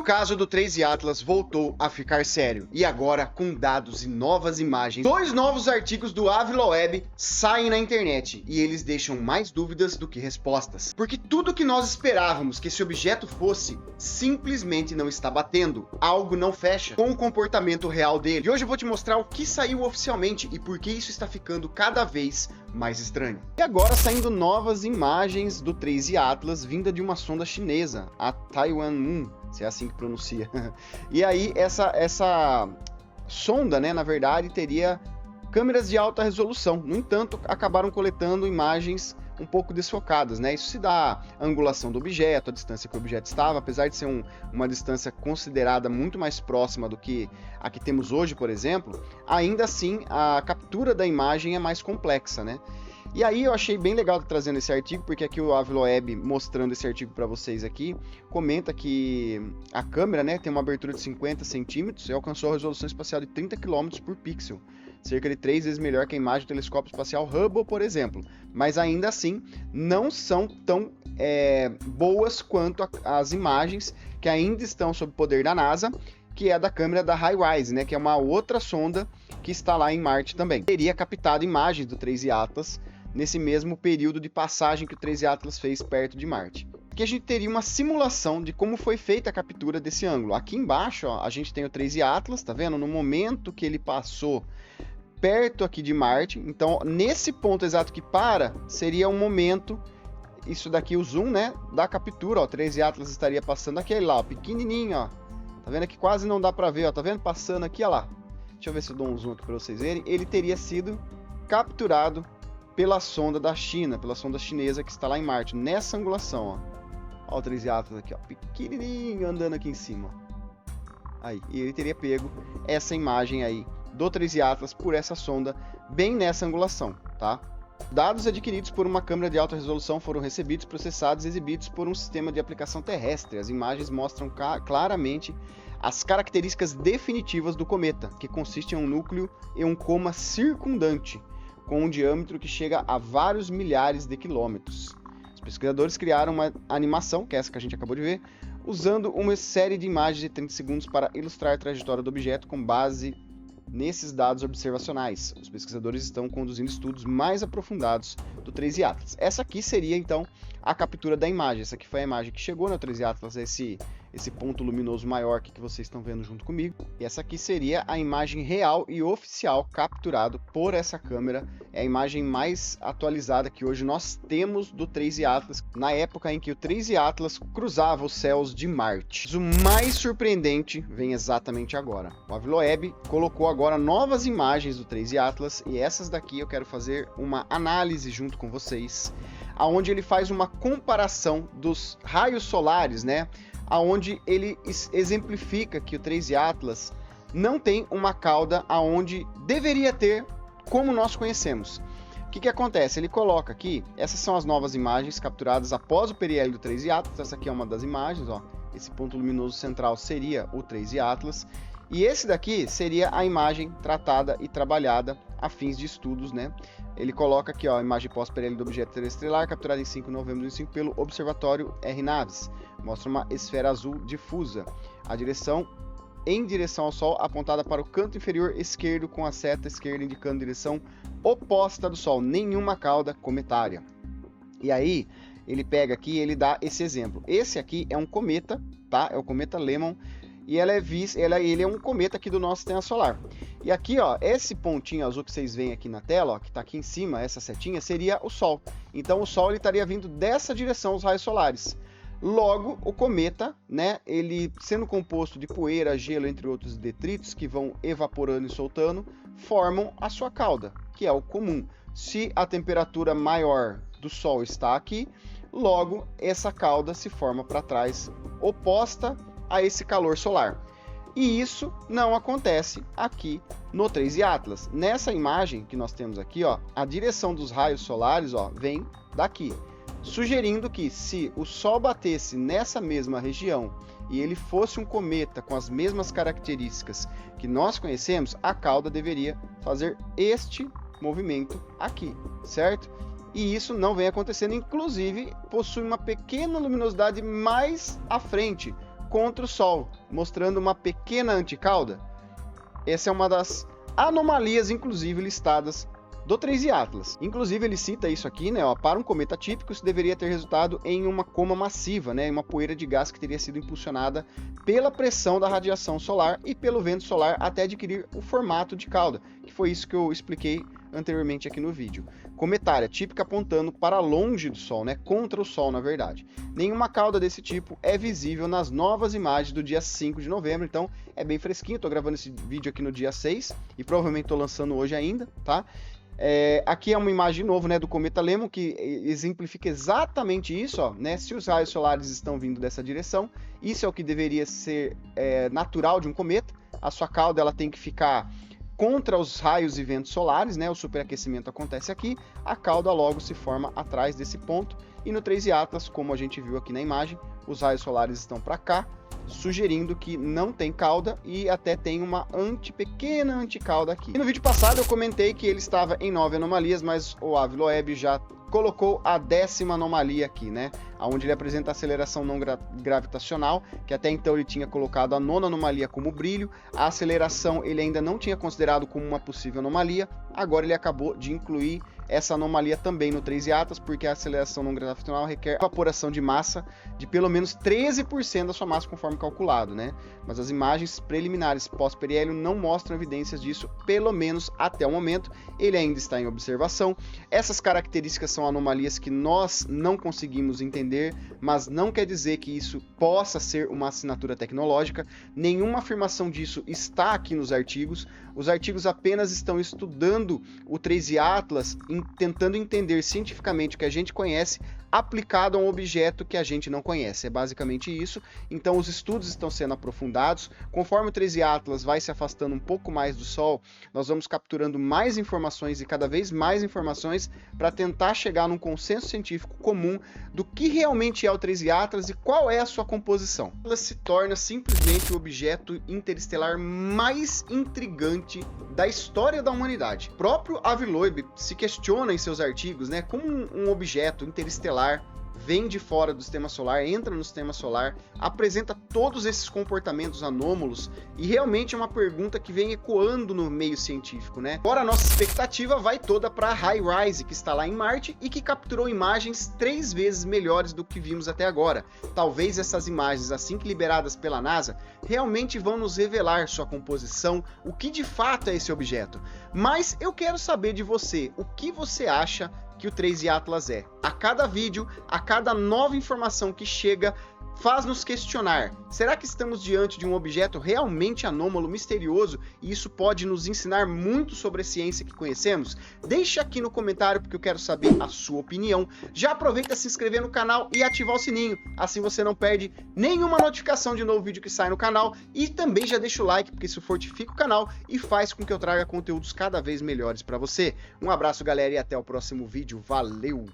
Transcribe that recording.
caso do 3i Atlas voltou a ficar sério, e agora com dados e novas imagens, 2 novos artigos do Aviloweb saem na internet, e eles deixam mais dúvidas do que respostas. Porque tudo que nós esperávamos que esse objeto fosse, simplesmente não está batendo, algo não fecha com o comportamento real dele. E hoje eu vou te mostrar o que saiu oficialmente e por que isso está ficando cada vez mais estranho. E agora saindo novas imagens do 3i Atlas vinda de uma sonda chinesa, a Taiwan Moon, se é assim que pronuncia. E aí essa sonda, né, na verdade, teria câmeras de alta resolução. No entanto, acabaram coletando imagens um pouco desfocadas, né? Isso se dá à angulação do objeto, a distância que o objeto estava, apesar de ser uma distância considerada muito mais próxima do que a que temos hoje, por exemplo, ainda assim a captura da imagem é mais complexa, né? E aí eu achei bem legal trazendo esse artigo, porque aqui o Aviloweb, mostrando esse artigo para vocês aqui, comenta que a câmera, né, tem uma abertura de 50 centímetros e alcançou a resolução espacial de 30 km por pixel, cerca de 3 vezes melhor que a imagem do telescópio espacial Hubble, por exemplo. Mas ainda assim, não são tão boas quanto as imagens que ainda estão sob poder da NASA, que é da câmera da HiRISE, né, que é uma outra sonda que está lá em Marte também. Teria captado imagens do 3i Atlas nesse mesmo período de passagem que o 3i Atlas fez perto de Marte. Aqui a gente teria uma simulação de como foi feita a captura desse ângulo. Aqui embaixo, ó, a gente tem o 3i Atlas, tá vendo? No momento que ele passou perto aqui de Marte, então nesse ponto exato que para, seria um momento, isso daqui o zoom, né, da captura, ó, o 3i Atlas estaria passando aquele lá, ó, pequenininho, ó, tá vendo que quase não dá pra ver, ó, tá vendo? Passando aqui, ó lá, deixa eu ver se eu dou um zoom aqui pra vocês verem, ele teria sido capturado pela sonda da China, pela sonda chinesa que está lá em Marte, nessa angulação, ó, ó o 3i Atlas aqui, ó, pequenininho, andando aqui em cima, ó. Aí, e ele teria pego essa imagem aí do 3i Atlas por essa sonda, bem nessa angulação, tá? Dados adquiridos por uma câmera de alta resolução foram recebidos, processados e exibidos por um sistema de aplicação terrestre. As imagens mostram claramente as características definitivas do cometa, que consiste em um núcleo e um coma circundante, com um diâmetro que chega a vários milhares de quilômetros. Os pesquisadores criaram uma animação, que é essa que a gente acabou de ver, usando uma série de imagens de 30 segundos para ilustrar a trajetória do objeto com base nesses dados observacionais. Os pesquisadores estão conduzindo estudos mais aprofundados do 3i Atlas. Essa aqui seria, então, a captura da imagem. Essa aqui foi a imagem que chegou no 3i Atlas, esse ponto luminoso maior que vocês estão vendo junto comigo. E essa aqui seria a imagem real e oficial capturado por essa câmera. É a imagem mais atualizada que hoje nós temos do 3i Atlas, na época em que o 3i Atlas cruzava os céus de Marte. Mas o mais surpreendente vem exatamente agora. O Aviloweb colocou agora novas imagens do 3i Atlas, e essas daqui eu quero fazer uma análise junto com vocês, aonde ele faz uma comparação dos raios solares, né? Aonde ele exemplifica que o 3i Atlas não tem uma cauda aonde deveria ter, como nós conhecemos. O que acontece? Ele coloca aqui, essas são as novas imagens capturadas após o periélio do 3i Atlas. Essa aqui é uma das imagens, ó. Esse ponto luminoso central seria o 3i Atlas. E esse daqui seria a imagem tratada e trabalhada a fins de estudos, né? Ele coloca aqui, ó, a imagem pós-periélio do objeto interestelar, capturada em 5 de novembro de 2005 pelo Observatório R Naves. Mostra uma esfera azul difusa. Em direção ao Sol, apontada para o canto inferior esquerdo, com a seta esquerda indicando direção oposta do Sol. Nenhuma cauda cometária. E aí, ele pega aqui e ele dá esse exemplo. Esse aqui é um cometa, tá? É o cometa Lemmon. E ele é um cometa aqui do nosso sistema solar. E aqui, ó, esse pontinho azul que vocês veem aqui na tela, ó, que está aqui em cima, essa setinha, seria o Sol. Então o Sol ele estaria vindo dessa direção, os raios solares. Logo, o cometa, né, ele sendo composto de poeira, gelo, entre outros detritos que vão evaporando e soltando, formam a sua cauda, que é o comum. Se a temperatura maior do Sol está aqui, logo essa cauda se forma para trás, oposta a esse calor solar. E isso não acontece aqui no 3i Atlas. Nessa imagem que nós temos aqui, ó, a direção dos raios solares, ó, vem daqui, sugerindo que se o Sol batesse nessa mesma região e ele fosse um cometa com as mesmas características que nós conhecemos, a cauda deveria fazer este movimento aqui, certo? E isso não vem acontecendo, inclusive possui uma pequena luminosidade mais à frente, contra o Sol, mostrando uma pequena anticauda. Essa é uma das anomalias, inclusive, listadas do 3i Atlas. Inclusive, ele cita isso aqui, né? Ó, para um cometa típico, isso deveria ter resultado em uma coma massiva, né? Uma poeira de gás que teria sido impulsionada pela pressão da radiação solar e pelo vento solar até adquirir o formato de cauda, que foi isso que eu expliquei anteriormente aqui no vídeo. Cometária típica apontando para longe do Sol, né? Contra o Sol, na verdade. Nenhuma cauda desse tipo é visível nas novas imagens do dia 5 de novembro, então é bem fresquinho. Estou gravando esse vídeo aqui no dia 6 e provavelmente estou lançando hoje ainda, tá? Aqui é uma imagem de novo, né, do cometa Lemmon, que exemplifica exatamente isso, ó, né? Se os raios solares estão vindo dessa direção, isso é o que deveria ser natural de um cometa. A sua cauda ela tem que ficar contra os raios e ventos solares, né? O superaquecimento acontece aqui, a cauda logo se forma atrás desse ponto. E no 3i Atlas, como a gente viu aqui na imagem, os raios solares estão para cá, sugerindo que não tem cauda e até tem uma pequena anticauda aqui. E no vídeo passado eu comentei que ele estava em 9 anomalias, mas o Aviloeb já colocou a 10ª anomalia aqui, né? Onde ele apresenta a aceleração não gravitacional, que até então ele tinha colocado a 9ª anomalia como brilho. A aceleração ele ainda não tinha considerado como uma possível anomalia, agora ele acabou de incluir essa anomalia também no 3i Atlas, porque a aceleração não gravitacional requer evaporação de massa de pelo menos 13% da sua massa, conforme calculado, né? Mas as imagens preliminares pós-periélio não mostram evidências disso, pelo menos até o momento. Ele ainda está em observação. Essas características são anomalias que nós não conseguimos entender, mas não quer dizer que isso possa ser uma assinatura tecnológica. Nenhuma afirmação disso está aqui nos artigos. Os artigos apenas estão estudando o 3i Atlas, tentando entender cientificamente o que a gente conhece aplicado a um objeto que a gente não conhece. É basicamente isso. Então os estudos estão sendo aprofundados. Conforme o 3i Atlas vai se afastando um pouco mais do Sol, nós vamos capturando mais informações e cada vez mais informações para tentar chegar num consenso científico comum do que realmente é o 3i Atlas e qual é a sua composição. Ela se torna simplesmente o objeto interestelar mais intrigante da história da humanidade. O próprio Aviloeb se questiona em seus artigos, né, como um objeto interestelar vem de fora do sistema solar, entra no sistema solar, apresenta todos esses comportamentos anômalos, e realmente é uma pergunta que vem ecoando no meio científico, né? Agora a nossa expectativa vai toda para a HiRISE, que está lá em Marte e que capturou imagens 3 vezes melhores do que vimos até agora. Talvez essas imagens, assim que liberadas pela NASA, realmente vão nos revelar sua composição, o que de fato é esse objeto. Mas eu quero saber de você, o que você acha que o 3i Atlas é? A cada vídeo, a cada nova informação que chega, faz-nos questionar, será que estamos diante de um objeto realmente anômalo, misterioso, e isso pode nos ensinar muito sobre a ciência que conhecemos? Deixa aqui no comentário porque eu quero saber a sua opinião. Já aproveita se inscrever no canal e ativar o sininho, assim você não perde nenhuma notificação de novo vídeo que sai no canal, e também já deixa o like porque isso fortifica o canal e faz com que eu traga conteúdos cada vez melhores para você. Um abraço galera e até o próximo vídeo, valeu!